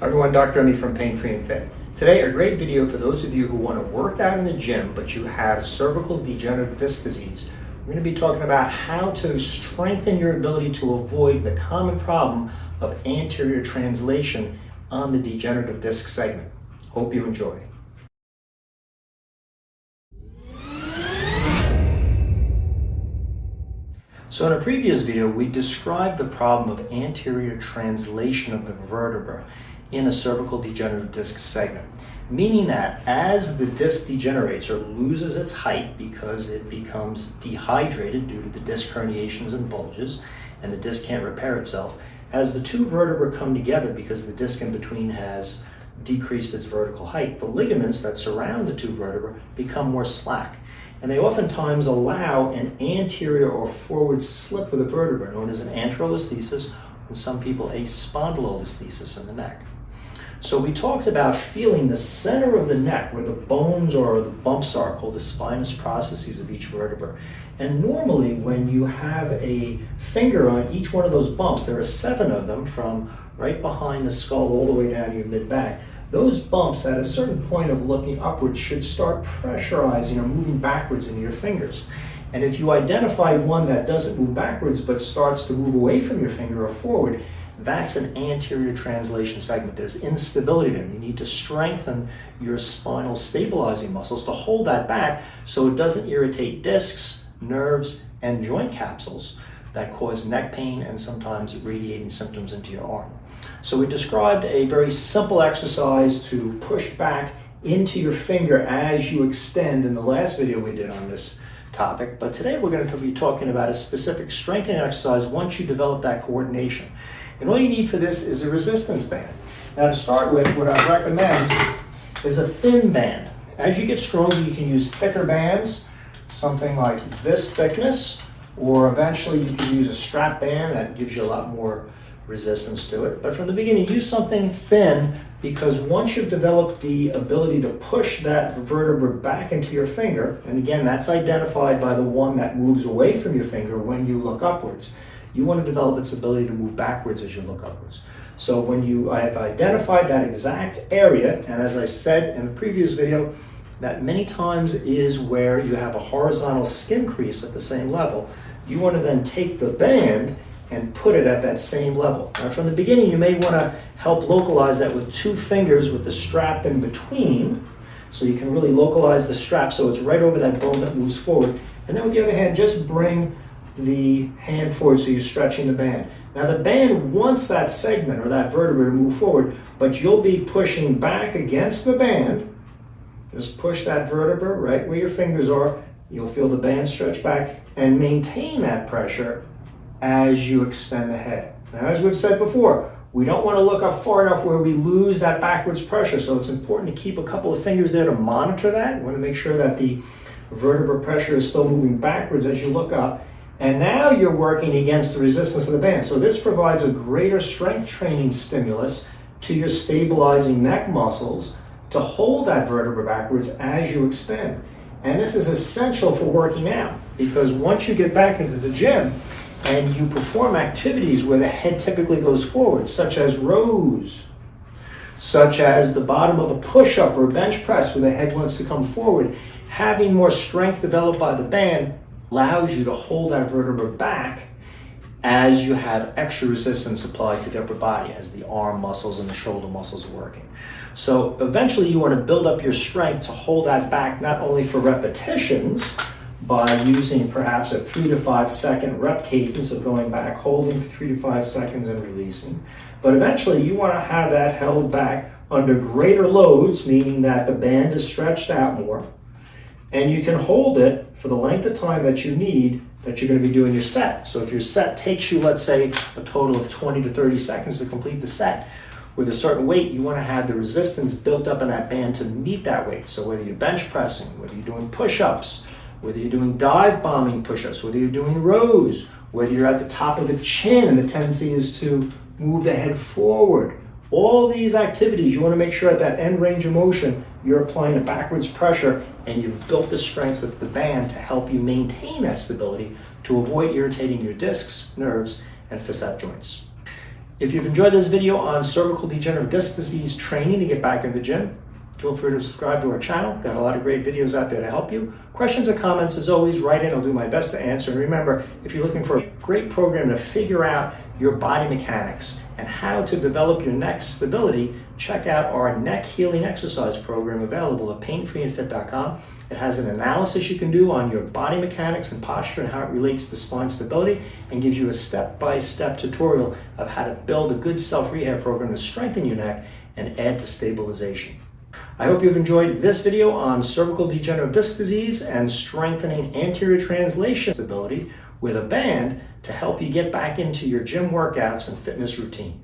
Hi everyone, Dr. Remy from Pain Free and Fit. Today, a great video for those of you who want to work out in the gym, but you have cervical degenerative disc disease. We're going to be talking about how to strengthen your ability to avoid the common problem of anterior translation on the degenerative disc segment. Hope you enjoy. So in a previous video, we described the problem of anterior translation of the vertebra in a cervical degenerative disc segment, meaning that as the disc degenerates or loses its height because it becomes dehydrated due to the disc herniations and bulges, and the disc can't repair itself, as the two vertebrae come together because the disc in between has decreased its vertical height, the ligaments that surround the two vertebrae become more slack. And they oftentimes allow an anterior or forward slip of the vertebra, known as an anterolisthesis, and some people a spondylolisthesis in the neck. So we talked about feeling the center of the neck where the bones or the bumps are, called the spinous processes of each vertebra. And normally when you have a finger on each one of those bumps, there are 7 of them from right behind the skull all the way down to your mid-back. Those bumps at a certain point of looking upwards should start pressurizing or moving backwards into your fingers. And if you identify one that doesn't move backwards but starts to move away from your finger or forward, that's an anterior translation segment. There's instability there. You need to strengthen your spinal stabilizing muscles to hold that back so it doesn't irritate discs, nerves, and joint capsules that cause neck pain and sometimes radiating symptoms into your arm. So we described a very simple exercise to push back into your finger as you extend in the last video we did on this topic. But today we're going to be talking about a specific strengthening exercise once you develop that coordination. And all you need for this is a resistance band. Now to start with, what I recommend is a thin band. As you get stronger, you can use thicker bands, something like this thickness, or eventually you can use a strap band that gives you a lot more resistance to it. But from the beginning, use something thin, because once you've developed the ability to push that vertebra back into your finger, and again, that's identified by the one that moves away from your finger when you look upwards. You want to develop its ability to move backwards as you look upwards. So when you have identified that exact area, and as I said in the previous video, that many times is where you have a horizontal skin crease at the same level, you want to then take the band and put it at that same level. Now from the beginning, you may want to help localize that with 2 fingers with the strap in between, so you can really localize the strap so it's right over that bone that moves forward. And then with the other hand, just bring the hand forward so you're stretching the band. Now the band wants that segment or that vertebra to move forward, but you'll be pushing back against the band. Just push that vertebra right where your fingers are. You'll feel the band stretch back and maintain that pressure as you extend the head. Now, as we've said before, we don't want to look up far enough where we lose that backwards pressure, so it's important to keep a couple of fingers there to monitor that. You want to make sure that the vertebra pressure is still moving backwards as you look up. And now you're working against the resistance of the band. So this provides a greater strength training stimulus to your stabilizing neck muscles to hold that vertebra backwards as you extend. And this is essential for working out, because once you get back into the gym and you perform activities where the head typically goes forward, such as rows, such as the bottom of a push-up or bench press where the head wants to come forward, having more strength developed by the band allows you to hold that vertebra back as you have extra resistance applied to the upper body as the arm muscles and the shoulder muscles are working. So eventually you want to build up your strength to hold that back, not only for repetitions by using perhaps a 3 to 5 second rep cadence of going back, holding for 3 to 5 seconds and releasing, but eventually you want to have that held back under greater loads, meaning that the band is stretched out more, and you can hold it for the length of time that you need that you're going to be doing your set. So if your set takes you, let's say, a total of 20 to 30 seconds to complete the set, with a certain weight, you want to have the resistance built up in that band to meet that weight. So whether you're bench pressing, whether you're doing push-ups, whether you're doing dive bombing push-ups, whether you're doing rows, whether you're at the top of the chin and the tendency is to move the head forward, all these activities, you want to make sure at that end range of motion, you're applying a backwards pressure and you've built the strength with the band to help you maintain that stability to avoid irritating your discs, nerves, and facet joints. If you've enjoyed this video on cervical degenerative disc disease training to get back in the gym, feel free to subscribe to our channel. Got a lot of great videos out there to help you. Questions or comments, as always, write in. I'll do my best to answer. And remember, if you're looking for a great program to figure out your body mechanics and how to develop your neck stability, check out our neck healing exercise program available at painfreeandfit.com. It has an analysis you can do on your body mechanics and posture and how it relates to spine stability, and gives you a step-by-step tutorial of how to build a good self-rehab program to strengthen your neck and add to stabilization. I hope you've enjoyed this video on cervical degenerative disc disease and strengthening anterior translation stability with a band to help you get back into your gym workouts and fitness routine.